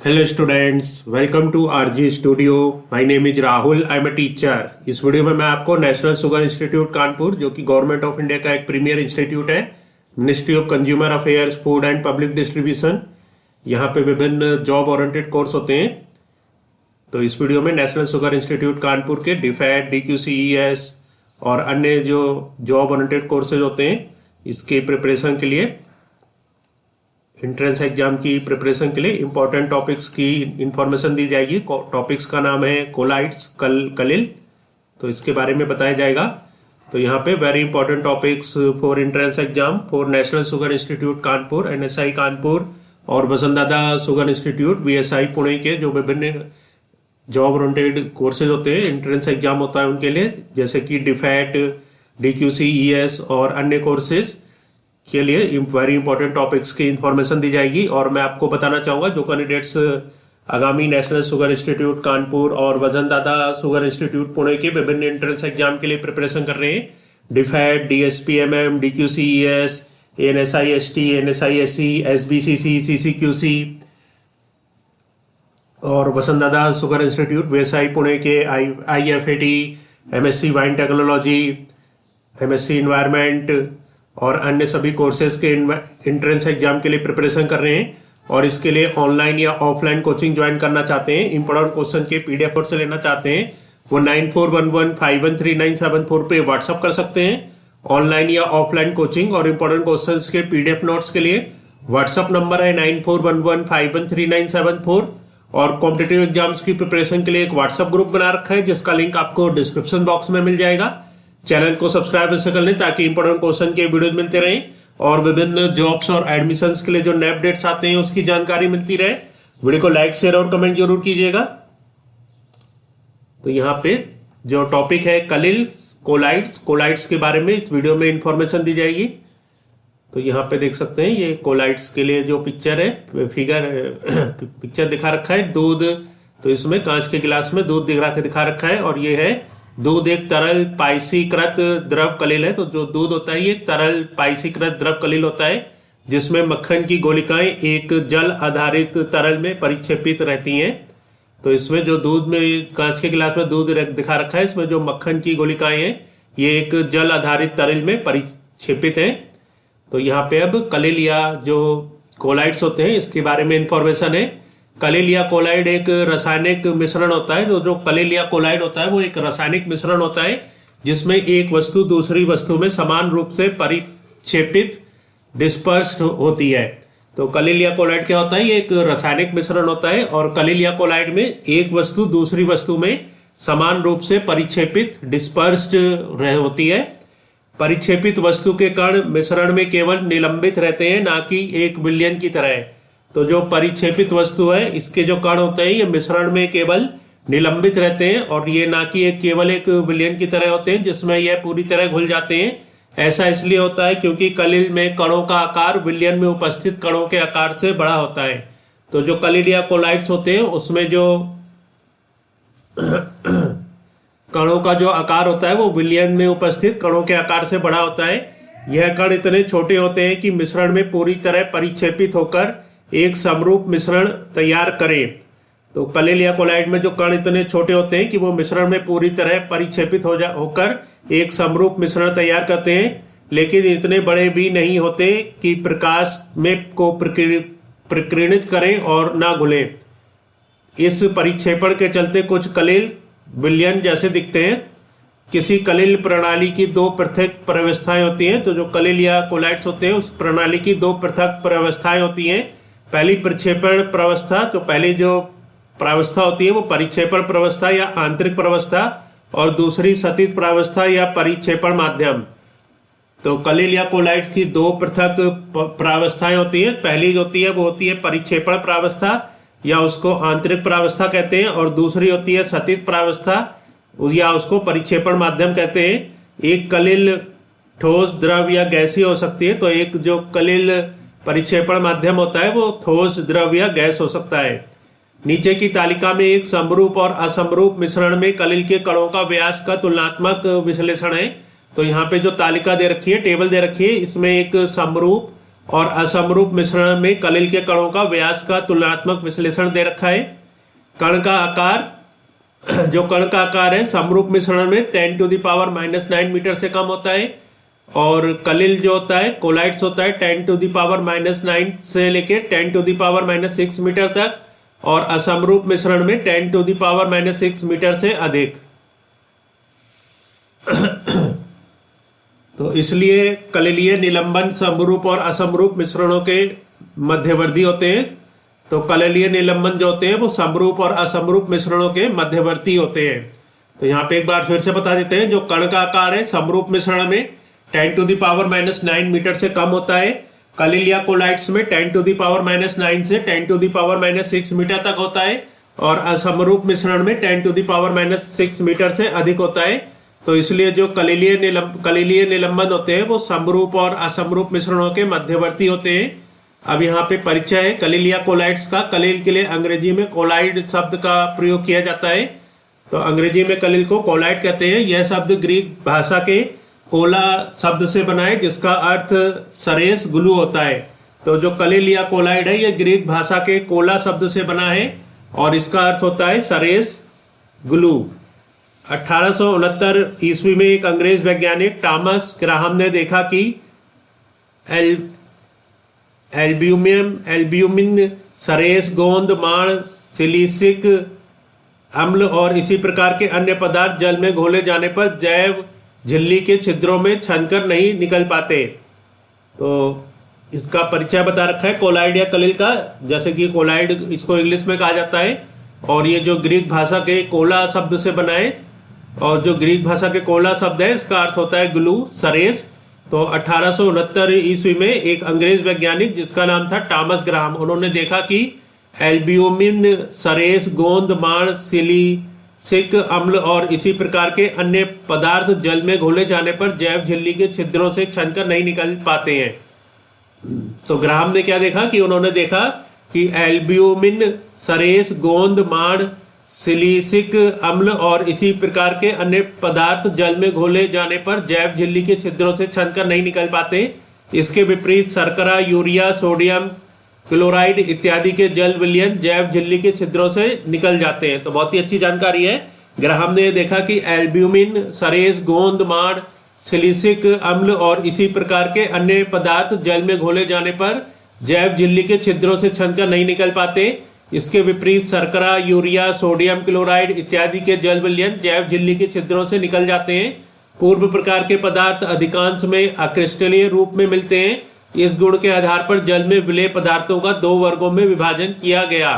Hello students, welcome to RG studio. My name is Rahul, I am a teacher. इस video में मैं आपको national Sugar Institute Kanpur, जो कि गवर्नमेंट ऑफ इंडिया का एक प्रीमियर इंस्टीट्यूट है, ministry of consumer affairs, food and public distribution, यहाँ पे विभिन्न जॉब ओरिएंटेड कोर्स होते हैं। तो इस वीडियो में नेशनल शुगर इंस्टीट्यूट कानपुर के डीफैट, DQCES और अन्य जो जॉब ओरिएंटेड कोर्सेज होते हैं, इसके प्रिपरेशन के लिए, एंट्रेंस एग्जाम की प्रिपरेशन के लिए इंपॉर्टेंट टॉपिक्स की इंफॉर्मेशन दी जाएगी। टॉपिक्स का नाम है कोलाइड्स, कलिल, तो इसके बारे में बताया जाएगा। तो यहाँ पे very important topics for entrance exam for National Sugar Institute Kanpur, NSI Kanpur और Vasantdada Sugar Institute VSI Pune के जो विभिन्न जॉब ओरिएंटेड कोर्सेज होते हैं, एंट्रेंस एग्जाम होता है उनके लिए, जैसे कि डीफैट, DQCES और अन्य कोर्सेज के लिए वेरी इंपॉर्टेंट टॉपिक्स की इंफॉर्मेशन दी जाएगी। और मैं आपको बताना चाहूँगा, जो कैंडिडेट्स आगामी नेशनल शुगर इंस्टीट्यूट कानपुर और वसंतदादा शुगर इंस्टीट्यूट पुणे के विभिन्न एंट्रेंस एग्जाम के लिए प्रिपरेशन कर रहे हैं, डीफैट, DSPMM, DQCES, NSI-ST, NSI-SC, SBCC, CCQC और Vasantdada Sugar Institute VSI Pune के IFAT, MSc wine technology, MSc environment और अन्य सभी कोर्सेज के एंट्रेंस एग्जाम के लिए प्रिपरेशन कर रहे हैं। और इसके लिए ऑनलाइन या ऑफलाइन कोचिंग ज्वाइन करना चाहते हैं, इंपॉर्टेंट क्वेश्चन के PDF नोट्स लेना चाहते हैं, वो 9411513974 पे व्हाट्सअप कर सकते हैं। ऑनलाइन या ऑफलाइन कोचिंग और इंपॉर्टेंट क्वेश्चन के PDF नोट्स के लिए व्हाट्सअप नंबर है 9411513974। और कॉम्पिटिटिव एग्जाम्स की प्रिपरेशन के लिए एक व्हाट्सअप ग्रुप बना रखा है, जिसका लिंक आपको डिस्क्रिप्शन बॉक्स में मिल जाएगा। चैनल को सब्सक्राइब इससे कर लें ताकि इंपॉर्टेंट क्वेश्चन के वीडियोज मिलते रहें और विभिन्न जॉब्स और एडमिशंस के लिए जो नए अपडेट्स आते हैं उसकी जानकारी मिलती रहे। वीडियो को लाइक, शेयर और कमेंट जरूर कीजिएगा। तो यहाँ पे जो टॉपिक है कलिल, कोलाइड्स के बारे में इस वीडियो में इंफॉर्मेशन दी जाएगी। तो यहाँ पे देख सकते हैं, ये कोलाइड्स के लिए जो पिक्चर है, पिक्चर दिखा रखा है दूध। तो इसमें कांच के गिलास में दूध दिखा रखा है और ये है दूध एक तरल पाइसीकृत द्रव कलिल है। तो जो दूध होता है ये तरल पाइसीकृत द्रव कलिल होता है, जिसमें मक्खन की गोलिकाएं एक जल आधारित तरल में परिक्षेपित रहती हैं। तो इसमें जो दूध में, कांच के गिलास में दूध दिखा रखा है, इसमें जो मक्खन की गोलिकाएं हैं ये एक जल आधारित तरल में परिक्षेपित हैं। तो यहाँ पे अब कलिल या जो कोलाइड्स होते हैं इसके बारे में इंफॉर्मेशन है। कलिल या कोलाइड एक रासायनिक मिश्रण होता है। तो जो कलिल या कोलाइड होता है वो एक रासायनिक मिश्रण होता है, जिसमें एक वस्तु दूसरी वस्तु में समान रूप से परिक्षेपित, डिस्पर्स्ड होती है। तो कलिल या कोलाइड क्या होता है? ये एक रासायनिक मिश्रण होता है और कलिल या कोलाइड में एक वस्तु दूसरी वस्तु में समान रूप से परिक्षेपित, डिस्पर्स्ड होती है। परिक्षेपित वस्तु के कण मिश्रण में केवल निलंबित रहते हैं, ना कि एक विलयन की तरह। तो जो परिक्षेपित वस्तु है इसके जो कण होते हैं ये मिश्रण में केवल निलंबित रहते हैं और ये ना कि केवल एक विलयन की तरह होते हैं जिसमें यह पूरी तरह घुल जाते हैं। ऐसा इसलिए होता है क्योंकि कलिल में कणों का आकार विलयन में उपस्थित कणों के आकार से बड़ा होता है। तो जो कलिल या कोलाइड्स होते हैं उसमें जो कणों का जो आकार होता है वो विलयन में उपस्थित कणों के आकार से बड़ा होता है। यह कण इतने छोटे होते हैं कि मिश्रण में पूरी तरह परिक्षेपित होकर एक समरूप मिश्रण तैयार करें। तो कलिल या कोलाइड में जो कण इतने छोटे होते हैं कि वो मिश्रण में पूरी तरह परिक्षेपित होकर एक समरूप मिश्रण तैयार करते हैं, लेकिन इतने बड़े भी नहीं होते कि प्रकाश में को प्रकीर्णित करें और ना घुलें। इस परिक्षेपण के चलते कुछ कलिल विलयन जैसे दिखते हैं। किसी कलिल प्रणाली की दो पृथक प्रवस्थाएं होती हैं। तो जो कलिल या कोलाइड्स होते हैं उस प्रणाली की दो पृथक प्रवस्थाएं होती हैं। पहली प्रक्षेपण प्रवस्था, तो पहली जो प्रावस्था होती है वो परिक्षेपण प्रवस्था या आंतरिक प्रवस्था, और दूसरी सतित प्रावस्था या परिक्षेपण माध्यम। तो कलिल या कोलाइड्स की दो पृथक प्रावस्थाएं होती हैं। पहली जो होती है वो होती है परिक्षेपण प्रावस्था या उसको आंतरिक प्रावस्था कहते हैं, और दूसरी होती है सतित प्रावस्था या उसको परिक्षेपण माध्यम कहते हैं। एक कलिल ठोस, द्रव या गैसीय हो सकती है। तो एक जो कलिल परिक्षेपण माध्यम होता है वो ठोस, द्रव या गैस हो सकता है। नीचे की तालिका में एक समरूप और असमरूप मिश्रण में कलिल के कणों का व्यास का तुलनात्मक विश्लेषण है। तो यहाँ पे जो तालिका दे रखी है, टेबल दे रखी है, इसमें एक समरूप और असमरूप मिश्रण में कलिल के कणों का व्यास का तुलनात्मक विश्लेषण दे रखा है। कण का आकार, जो कण का आकार है समरूप मिश्रण में 10⁻⁻⁹ मीटर से कम होता है, और कलिल जो होता है कोलाइड्स होता है 10⁻⁹ से लेके 10⁻⁻6 मीटर तक, और असमरूप मिश्रण में 10⁻⁻6 मीटर से अधिक। तो इसलिए कलिलीय निलंबन समरूप और असमरूप मिश्रणों के मध्यवर्ती होते हैं। तो कलिलीय निलंबन जो होते हैं वो समरूप और असमरूप मिश्रणों के मध्यवर्ती होते हैं। तो यहाँ पे एक बार फिर से बता देते हैं, जो कण का आकार है समरूप मिश्रण में 10⁻⁹ मीटर से कम होता है, कलिल या कोलाइड्स में 10⁻⁹ से 10⁻6 मीटर तक होता है, और असमरूप मिश्रण में 10⁻6 मीटर से अधिक होता है। तो इसलिए जो कलिलीय निलंबन होते हैं वो समरूप और असमरूप मिश्रणों के मध्यवर्ती होते हैं। अब यहाँ पे परिचय है कलिल या कोलाइड्स का। कलिल के लिए अंग्रेजी में कोलाइड शब्द का प्रयोग किया जाता है। तो अंग्रेजी में कलिल को कोलाइड कहते हैं। यह शब्द ग्रीक भाषा के कोला शब्द से बना है, जिसका अर्थ सरेस ग्लू होता है। तो जो कलिल या कोलाइड है ये ग्रीक भाषा के कोला शब्द से बना है, और इसका अर्थ होता है सरेस ग्लू। 1869 ईस्वी में एक अंग्रेज वैज्ञानिक टॉमस ग्राहम ने देखा कि एल्ब्यूमिन, सरेस, गोंद, माण, सिलिसिक अम्ल और इसी प्रकार के अन्य पदार्थ जल में घोले जाने पर जैव झिल्ली के छिद्रों में छनकर नहीं निकल पाते। तो इसका परिचय बता रखा है कोलाइड या कलिल का। जैसे कि कोलाइड इसको इंग्लिश में कहा जाता है, और ये जो ग्रीक भाषा के कोला शब्द से बना है, और जो ग्रीक भाषा के कोला शब्द है इसका अर्थ होता है ग्लू, सरेस। तो 1869 ईस्वी में एक अंग्रेज वैज्ञानिक जिसका नाम था टॉमस ग्राहम, उन्होंने देखा कि एल्ब्यूमिन, सरेस, गोंद, माण, सिलिसिक अम्ल और इसी प्रकार के अन्य पदार्थ जल में घोले जाने पर जैव झिल्ली के छिद्रों से छनकर नहीं निकल पाते हैं। तो ग्राहम ने क्या देखा कि उन्होंने देखा कि एल्ब्यूमिन, सरेस, गोंद, माण, सिलिसिक अम्ल और इसी प्रकार के अन्य पदार्थ जल में घोले जाने पर जैव झिल्ली के छिद्रों से छनकर नहीं निकल पाते। इसके विपरीत शर्करा, यूरिया, सोडियम क्लोराइड इत्यादि के जल विलयन जैव झिल्ली के छिद्रों से निकल जाते हैं। तो बहुत ही अच्छी जानकारी है। ग्राहम ने देखा कि एल्ब्यूमिन, सरेस, गोंद, माण, सिलिसिक अम्ल और इसी प्रकार के अन्य पदार्थ जल में घोले जाने पर जैव झिल्ली के छिद्रों से छनकर नहीं निकल पाते। इसके विपरीत शर्करा, यूरिया, सोडियम क्लोराइड इत्यादि के जल विलयन जैव झिल्ली के छिद्रों से निकल जाते हैं। पूर्व प्रकार के पदार्थ अधिकांश में अक्रिस्टलीय रूप में मिलते हैं। इस गुण के आधार पर जल में विलेय पदार्थों का 2 वर्गों में विभाजन किया गया।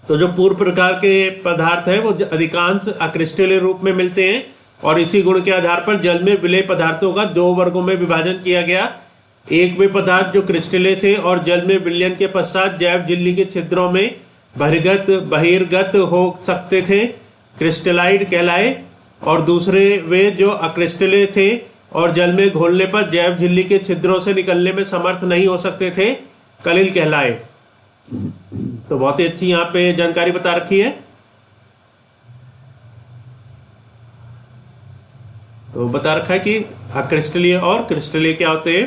तो जो पूर्व प्रकार के पदार्थ हैं वो अधिकांश अक्रिस्टलीय रूप में मिलते हैं, और इसी गुण के आधार पर जल में विलेय पदार्थों का 2 वर्गों में विभाजन किया गया। एक वे पदार्थ जो क्रिस्टलीय थे और जल में विलयन के पश्चात जैव झिल्ली के छिद्रों में बहिर्गत हो सकते थे, क्रिस्टलाइड कहलाए, और दूसरे वे जो अक्रिस्टलीय थे और जल में घोलने पर जैव झिल्ली के छिद्रों से निकलने में समर्थ नहीं हो सकते थे, कलिल कहलाए। तो बहुत ही अच्छी यहाँ पे जानकारी बता रखी है। तो बता रखा है कि अक्रिस्टलीय और क्रिस्टलीय क्या होते हैं।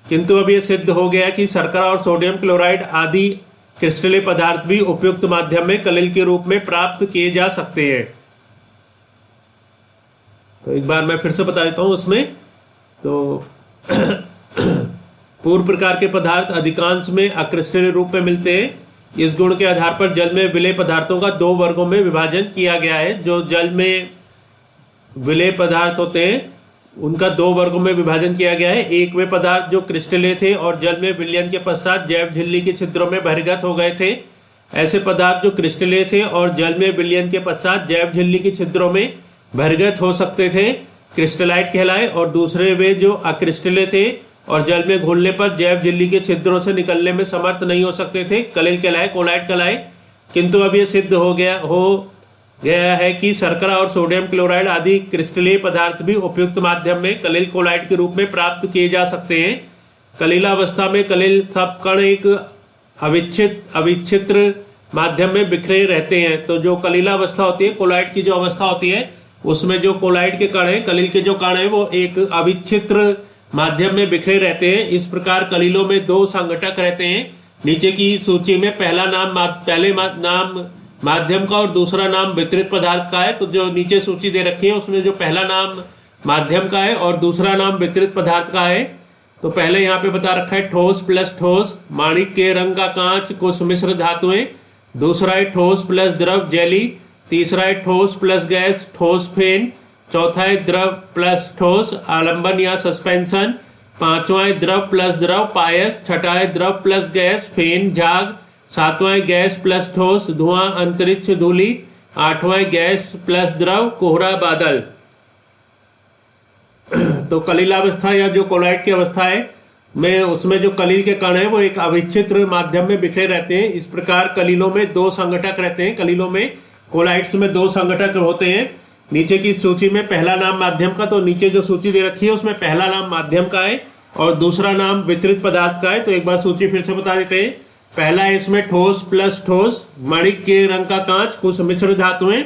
किंतु अब यह सिद्ध हो गया कि शर्करा और सोडियम क्लोराइड आदि क्रिस्टलीय पदार्थ भी उपयुक्त माध्यम में कलिल के रूप में प्राप्त किए जा सकते हैं। तो एक बार मैं फिर से बता देता हूं उसमें। तो पूर्व प्रकार के पदार्थ अधिकांश में अक्रिस्टलीय रूप में मिलते हैं। इस गुण के आधार पर जल में विलेय पदार्थों का 2 वर्गों में विभाजन किया गया है। जो जल में विलेय पदार्थ होते हैं उनका 2 वर्गों में विभाजन किया गया है। एक वे पदार्थ जो क्रिस्टलीय थे और जल में विलयन के पश्चात जैव झिल्ली के छिद्रों में बहिर्गत हो गए थे। ऐसे पदार्थ जो क्रिस्टलीय थे और जल में विलयन के पश्चात जैव झिल्ली के छिद्रों में बहिर्गत हो सकते थे, क्रिस्टलाइट कहलाए। और दूसरे वे जो अक्रिस्टलीय थे और जल में घोलने पर जैव झिल्ली के छिद्रों से निकलने में समर्थ नहीं हो सकते थे, कलिल कहलाए, कोलाइड कहलाए। किंतु अब यह सिद्ध हो गया है कि शर्करा और सोडियम क्लोराइड आदि क्रिस्टलीय पदार्थ भी उपयुक्त माध्यम में कलिल कोलाइड के रूप में प्राप्त किए जा सकते हैं। कलिलावस्था में कलिल सब कण एक अविच्छिन्न माध्यम में बिखरे रहते हैं। तो जो कलिलावस्था होती है, कोलाइड की जो अवस्था होती है, उसमें जो कोलाइड के कण हैं, कलिल के जो कण हैं, वो एक अविच्छिन्न माध्यम में बिखरे रहते हैं। इस प्रकार कलिलों में दो संघटक रहते हैं। नीचे की सूची में पहला नाम नाम माध्यम का और दूसरा नाम वितरित पदार्थ का है। तो जो नीचे सूची दे रखी है उसमें जो पहला नाम माध्यम का है और दूसरा नाम वितरित पदार्थ का है। तो पहले यहाँ पे बता रखा है ठोस प्लस ठोस, माणिक के रंग का कांच, कुछ मिश्र धातुएं। दूसरा है ठोस प्लस द्रव जेली। तीसरा है ठोस प्लस गैस ठोस फेन। चौथा है द्रव प्लस ठोस आलंबन या सस्पेंशन। पांचवा है द्रव प्लस द्रव पायस। छठा है द्रव प्लस गैस फेन झाग। सातवां है गैस प्लस ठोस धुआं अंतरिक्ष धूलि। आठवां है गैस प्लस द्रव कोहरा बादल। तो कलिलावस्था या जो कोलाइड की अवस्था है में उसमें जो कलिल के कण है वो एक अविच्छिन्न माध्यम में बिखरे रहते हैं। इस प्रकार कलिलों में दो संघटक रहते हैं। कलिलों में कोलाइड्स में दो संघटक होते हैं। नीचे की सूची में पहला नाम माध्यम का, तो नीचे जो सूची दे रखी है उसमें पहला नाम माध्यम का है और दूसरा नाम वितरित पदार्थ का है। तो एक बार सूची फिर से बता देते हैं। पहला है इसमें ठोस प्लस ठोस, माणिक के रंग का कांच, कुछ मिश्र धातुएं।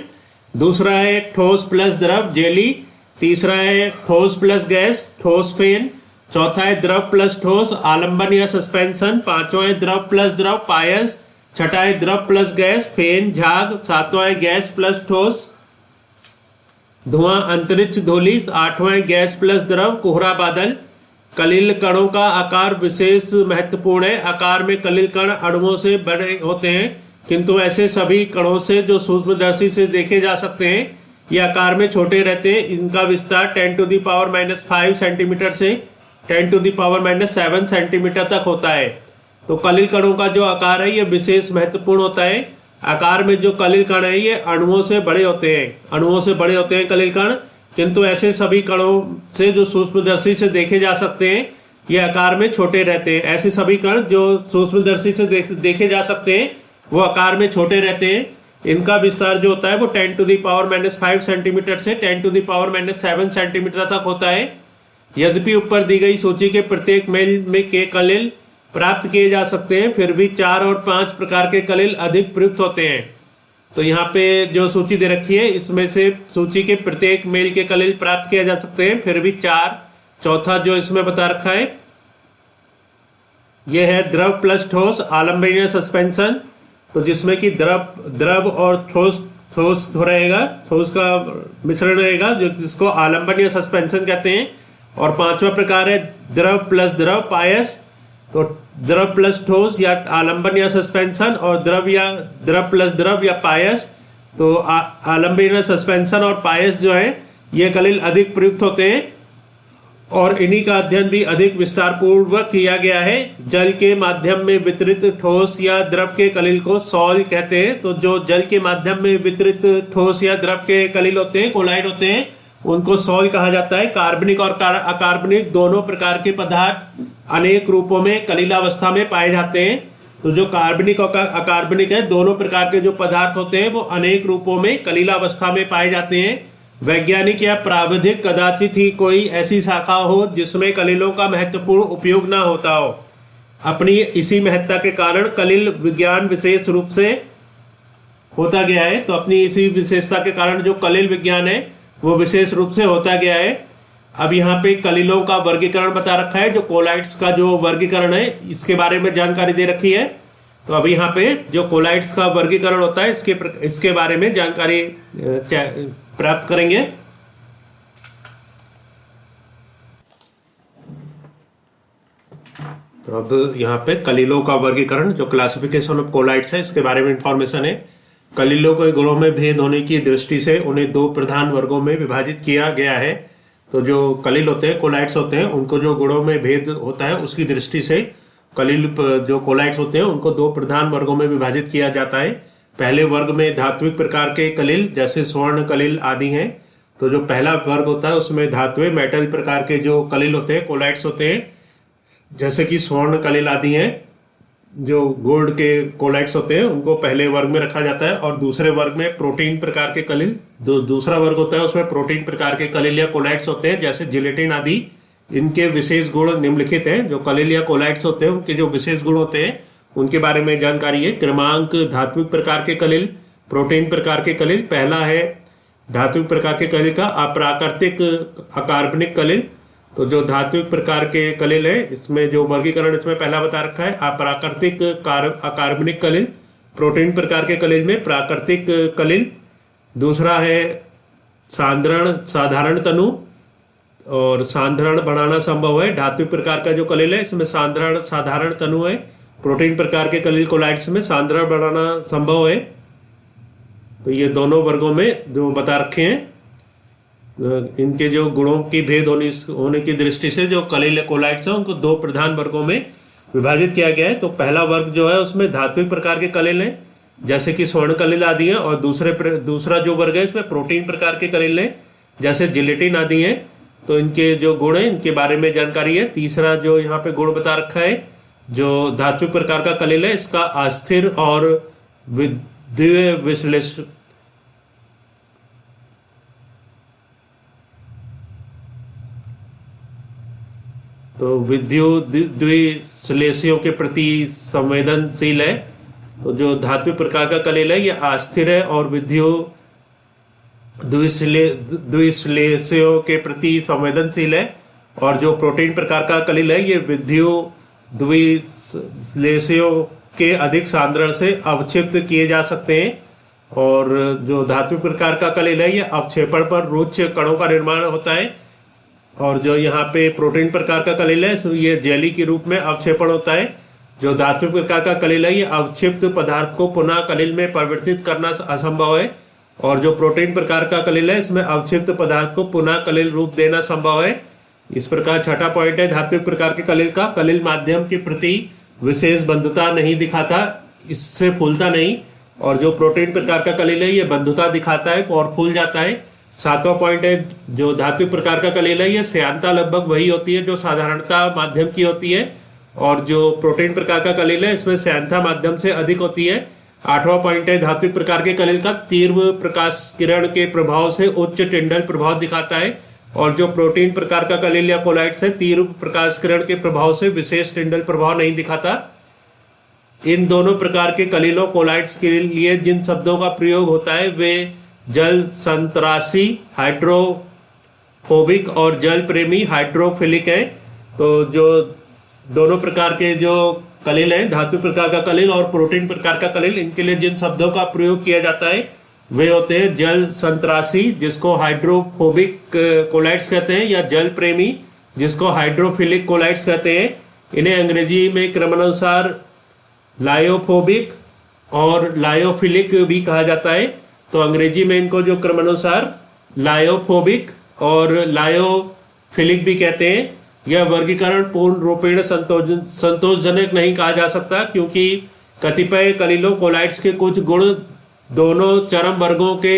दूसरा है ठोस प्लस द्रव जेली। तीसरा है ठोस प्लस गैस ठोस फेन। चौथा है द्रव प्लस ठोस आलंबन या सस्पेंशन। पांचवा है द्रव प्लस द्रव पायस। छठा है द्रव प्लस गैस फेन झाग। सातवां है गैस प्लस ठोस धुआं अंतरिक्ष धूलि। आठवां है गैस प्लस द्रव कोहरा बादल। कलिल कणों का आकार विशेष महत्वपूर्ण है। आकार में कलिल कण अणुओं से बड़े होते हैं, किंतु ऐसे सभी कणों से जो सूक्ष्मदर्शी से देखे जा सकते हैं ये आकार में छोटे रहते हैं। इनका विस्तार 10⁻⁵ सेंटीमीटर से 10⁻⁷ सेंटीमीटर तक होता है। तो कलिल कणों का जो आकार है ये विशेष महत्वपूर्ण होता है। आकार में जो कलिल कण है ये अणुओं से बड़े होते हैं। अणुओं से बड़े होते हैं कलिल कण, किंतु ऐसे सभी कणों से जो सूक्ष्मदर्शी से देखे जा सकते हैं ये आकार में छोटे रहते हैं। ऐसे सभी कण जो सूक्ष्मदर्शी से देखे जा सकते हैं वो आकार में छोटे रहते हैं। इनका विस्तार जो होता है वो 10⁻⁵ सेंटीमीटर से 10⁻⁷ सेंटीमीटर तक होता है। यद्यपि ऊपर दी गई सूची के प्रत्येक मेल में के कलिल प्राप्त किए जा सकते हैं, फिर भी 4 और 5 प्रकार के कलिल अधिक प्रयुक्त होते हैं। तो यहाँ पे जो सूची दे रखी है इसमें से सूची के प्रत्येक मेल के कलिल प्राप्त किए जा सकते हैं, फिर भी 4। चौथा जो इसमें बता रखा है यह है द्रव प्लस ठोस आलंबन या सस्पेंशन। तो जिसमें कि द्रव और ठोस रहेगा, ठोस का मिश्रण रहेगा जो जिसको आलंबन या सस्पेंशन कहते हैं। और पांचवा प्रकार है द्रव प्लस द्रव पायस। तो द्रव प्लस ठोस या आलंबन या सस्पेंशन और द्रव प्लस द्रव या पायस। तो आलंबन या सस्पेंशन और पायस जो है ये कलिल अधिक प्रयुक्त होते हैं और इन्हीं का अध्ययन भी अधिक विस्तार पूर्वक किया गया है। जल के माध्यम में वितरित ठोस या द्रव के कलिल को सॉल कहते हैं। तो जो जल के माध्यम में वितरित ठोस या द्रव के कलिल होते हैं, कोलाइड होते हैं, उनको सॉल कहा जाता है। कार्बनिक और अकार्बनिक दोनों प्रकार के पदार्थ अनेक रूपों में कलिलावस्था में पाए जाते हैं। तो जो कार्बनिक और अकार्बनिक है दोनों प्रकार के जो पदार्थ होते हैं वो अनेक रूपों में कलिलावस्था में पाए जाते हैं। वैज्ञानिक या प्राविधिक कदाचित ही कोई ऐसी शाखा हो जिसमें कलिलों का महत्वपूर्ण उपयोग ना होता हो। अपनी इसी महत्ता के कारण कलिल विज्ञान विशेष रूप से होता गया है। तो अपनी इसी विशेषता के कारण जो कलिल विज्ञान है वो विशेष रूप से होता गया है। अब यहाँ पे कलिलों का वर्गीकरण बता रखा है। जो कोलाइड्स का जो वर्गीकरण है इसके बारे में जानकारी दे रखी है। तो अब यहाँ पे जो कोलाइड्स का वर्गीकरण होता है इसके बारे में जानकारी प्राप्त करेंगे। तो अब यहाँ पे कलिलों का वर्गीकरण जो क्लासिफिकेशन ऑफ कोलाइड्स है इसके बारे में इंफॉर्मेशन है। कलिलों के गुणों में भेद होने की दृष्टि से उन्हें दो प्रधान वर्गों में विभाजित किया गया है। तो जो कलिल होते हैं, कोलाइड्स होते हैं, उनको जो गुणों में भेद होता है उसकी दृष्टि से कलिल जो कोलाइड्स होते हैं उनको दो प्रधान वर्गों में विभाजित किया जाता है। पहले वर्ग में धात्विक प्रकार के कलिल जैसे स्वर्ण कलिल आदि हैं। तो जो पहला वर्ग होता है उसमें धात्विक मेटल प्रकार के जो कलिल होते हैं, कोलाइड्स होते हैं, जैसे कि स्वर्ण कलिल आदि हैं। जो गोल्ड के कोलाइड्स होते हैं उनको पहले वर्ग में रखा जाता है। और दूसरे वर्ग में प्रोटीन प्रकार के कलिल, जो दूसरा वर्ग होता है उसमें प्रोटीन प्रकार के कलिल या कोलाइड्स होते हैं जैसे जिलेटिन आदि। इनके विशेष गुण निम्नलिखित हैं। जो कलिल या कोलाइड्स होते हैं उनके जो विशेष गुण होते हैं उनके बारे में जानकारी है। क्रमांक धात्विक प्रकार के कलिल, प्रोटीन प्रकार के कलिल। पहला है धात्विक प्रकार के कलिल का अप्राकृतिक अकार्बनिक कलिल। तो जो धात्विक प्रकार के कलिल है, इसमें जो वर्गीकरण इसमें पहला बता रखा है, अप्राकृतिक अकार्बनिक कलिल, प्रोटीन प्रकार के कलिल में प्राकृतिक कलिल, दूसरा है साधारण तनु और सांद्रण बनाना संभव है। धात्विक प्रकार का जो कलिल है इसमें साधारण तनु है। प्रोटीन प्रकार के कलिल कोलाइड्स में सांद्रण बनाना संभव है। तो ये दोनों वर्गों में जो बता रखे हैं, इनके जो गुणों की भेद होने की दृष्टि से जो कलिल कोलाइड्स हैं उनको दो प्रधान वर्गों में विभाजित किया गया है। तो पहला वर्ग जो है उसमें धात्विक प्रकार के कलिल हैं, जैसे कि स्वर्ण कलिल आदि हैं, और दूसरा जो वर्ग है इसमें प्रोटीन प्रकार के कलिल हैं, जैसे जिलेटिन आदि हैं। तो इनके जो गुण हैं इनके बारे में जानकारी है। तीसरा जो यहाँ पे गुण बता रखा है, जो धात्विक प्रकार का कलिल है इसका अस्थिर और विद्युतीय विश्लेषण तो विद्युद्विश्लेषियों के प्रति संवेदनशील है। तो जो धात्विक प्रकार का कलिल है ये अस्थिर है और विद्युद्विश्लेषियों के प्रति संवेदनशील है। और जो प्रोटीन प्रकार का कलिल है ये विद्युद्विश्लेषियों के अधिक सांद्रण से अवक्षिप्त किए जा सकते हैं। और जो धात्विक प्रकार का कलिल है ये अवक्षेपण पर रुच्च कणों का निर्माण होता है। और जो यहाँ पे प्रोटीन प्रकार का कलिल है ये जेली के रूप में अवक्षेपण होता है। जो धात्विक प्रकार का कलिल है ये अवक्षिप्त पदार्थ को पुनः कलिल में परिवर्तित करना असंभव है। और जो प्रोटीन प्रकार का कलिल है इसमें अवक्षिप्त पदार्थ को पुनः कलिल रूप देना संभव है। इस प्रकार छठा पॉइंट है धात्विक प्रकार के कलिल का, कलिल माध्यम के प्रति विशेष बंधुता नहीं दिखाता, इससे फूलता नहीं। और जो प्रोटीन प्रकार का कलिल है ये बंधुता दिखाता है और फूल जाता है। सातवां पॉइंट है जो धात्विक प्रकार का कलिल है ये श्यानता लगभग वही होती है जो साधारणता माध्यम की होती है। और जो प्रोटीन प्रकार का कलिल है इसमें श्यानता माध्यम से अधिक होती है। आठवां पॉइंट है धात्विक प्रकार के कलिल का तीव्र प्रकाश किरण के प्रभाव से उच्च टिंडल प्रभाव दिखाता है। और जो प्रोटीन प्रकार का कलिल या कोलाइड्स है तीव्र प्रकाश किरण के प्रभाव से विशेष टिंडल प्रभाव नहीं दिखाता। इन दोनों प्रकार के कलिलों कोलाइड्स के लिए जिन शब्दों का प्रयोग होता है वे जल संतरासी हाइड्रोफोबिक और जल प्रेमी हाइड्रोफिलिक हैं। तो जो दोनों प्रकार के जो कलिल हैं, धात्विक प्रकार का कलिल और प्रोटीन प्रकार का कलिल, इनके लिए जिन शब्दों का प्रयोग किया जाता है वे होते हैं जल संतरासी जिसको हाइड्रोफोबिक कोलाइड्स कहते हैं, या जल प्रेमी जिसको हाइड्रोफिलिक कोलाइड्स कहते हैं। इन्हें अंग्रेजी में क्रमानुसार लायोफोबिक और लायोफिलिक भी कहा जाता है। तो अंग्रेजी में इनको जो क्रमानुसार लायोफोबिक और लायोफिलिक भी कहते हैं। यह वर्गीकरण पूर्ण रूपेण संतोषजनक नहीं कहा जा सकता, क्योंकि कतिपय कलिलों कोलाइड्स के कुछ गुण दोनों चरम वर्गों के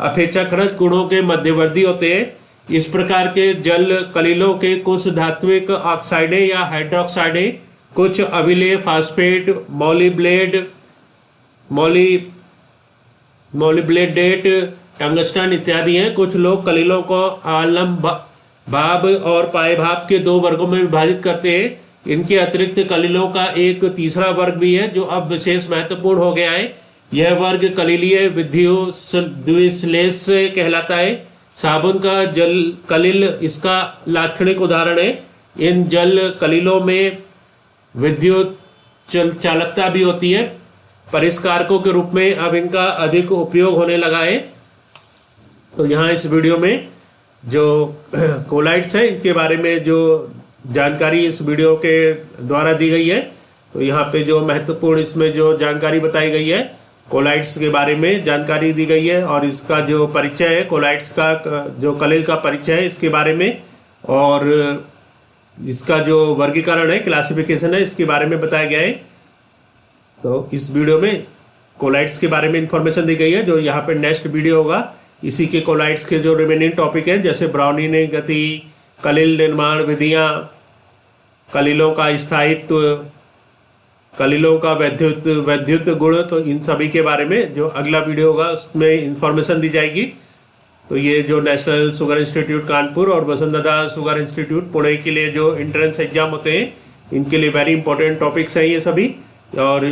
अपेक्षाकृत गुणों के मध्यवर्ती होते हैं। इस प्रकार के जल कलिलों के कुछ धात्विक ऑक्साइडें या हाइड्रोक्साइडें, कुछ अविलेय फास्फेट, मोलिब्लेडेट, टंगस्टन इत्यादि हैं। कुछ लोग कलिलों को आलम भाप और पाए भाप के दो वर्गों में विभाजित करते हैं। इनके अतिरिक्त कलिलों का एक तीसरा वर्ग भी है जो अब विशेष महत्वपूर्ण हो गया है। यह वर्ग कलिलीय विद्युद्विश्लेष कहलाता है। साबुन का जल कलिल इसका लाक्षणिक उदाहरण है। इन जल कलिलों में विद्युत चालकता भी होती है। परिष्कारकों के रूप में अब इनका अधिक उपयोग होने लगा है। तो यहाँ इस वीडियो में जो कोलाइड्स हैं इनके बारे में जो जानकारी इस वीडियो के द्वारा दी गई है, तो यहाँ पे जो महत्वपूर्ण इसमें जो जानकारी बताई गई है कोलाइड्स के बारे में जानकारी दी गई है। और इसका जो परिचय है, कोलाइड्स का जो कलिल का परिचय है इसके बारे में, और इसका जो वर्गीकरण है, क्लासिफिकेशन है, इसके बारे में बताया गया है। तो इस वीडियो में कोलाइड्स के बारे में इंफॉर्मेशन दी गई है। जो यहाँ पे नेक्स्ट वीडियो होगा इसी के कोलाइड्स के जो रिमेनिंग टॉपिक हैं, जैसे ब्राउनिंग गति, कलिल निर्माण विधियाँ, कलिलों का स्थायित्व, कलिलों का वैद्युत गुण, तो इन सभी के बारे में जो अगला वीडियो होगा उसमें इंफॉर्मेशन दी जाएगी। तो ये जो नेशनल शुगर इंस्टीट्यूट कानपुर और वसुंधरा शुगर इंस्टीट्यूट पुणे के लिए जो एंट्रेंस एग्जाम होते हैं, इनके लिए वेरी इंपॉर्टेंट टॉपिक्स हैं ये सभी। और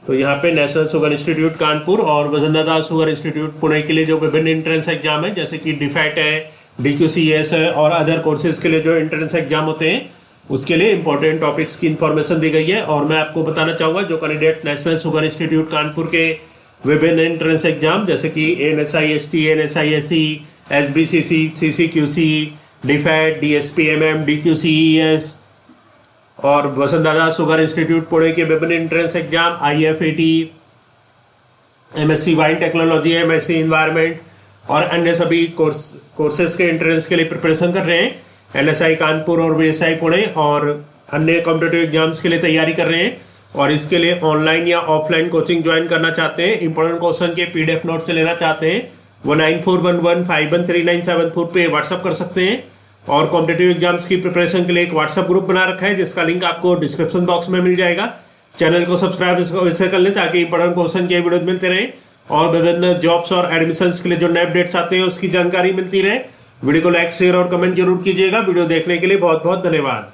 तो यहाँ पे नेशनल शुगर इंस्टीट्यूट कानपुर और वसुंधरा शुगर इंस्टीट्यूट पुणे के लिए जो विभिन्न एंट्रेंस एग्जाम है, जैसे कि डिफेट है, DQCS और अदर कोर्सेज के लिए जो एंट्रेंस एग्जाम होते हैं उसके लिए इंपॉर्टेंट टॉपिक्स की इंफॉर्मेशन दी गई है। और मैं आपको बताना चाहूँगा जो candidate national Sugar Institute Kanpur के विभिन्न एंट्रेंस एग्जाम जैसे कि NSIST, NSISE, SBCC, CCQC, DFAT, DSPMM, DQCES और वसंतदादा शुगर इंस्टीट्यूट पुणे के विभिन्न entrance exam IFAT, MSc wine technology, MSc environment और अन्य सभी कोर्सेज के एंट्रेंस के लिए प्रिपरेशन कर रहे हैं। NSI कानपुर और VSI पुणे और अन्य कॉम्पिटिटिव एग्जाम्स के लिए तैयारी कर रहे हैं और इसके लिए ऑनलाइन या ऑफलाइन कोचिंग ज्वाइन करना चाहते हैं, इंपॉर्टेंट क्वेश्चन के PDF नोट से लेना चाहते हैं, वो 9411513974 पे व्हाट्सअप कर सकते हैं। और कॉम्पिटिटिव एग्जाम्स की प्रिपरेशन के लिए एक व्हाट्सअप ग्रुप बना रखा है जिसका लिंक आपको डिस्क्रिप्शन बॉक्स में मिल जाएगा। चैनल को सब्सक्राइब इससे कर लें ताकि इंपॉर्टेंट क्वेश्चन के वीडियो मिलते रहें और विभिन्न जॉब्स और एडमिशन्स के लिए जो नए अपडेट्स आते हैं उसकी जानकारी मिलती रहे। वीडियो को लाइक, शेयर और कमेंट जरूर कीजिएगा। वीडियो देखने के लिए बहुत बहुत धन्यवाद।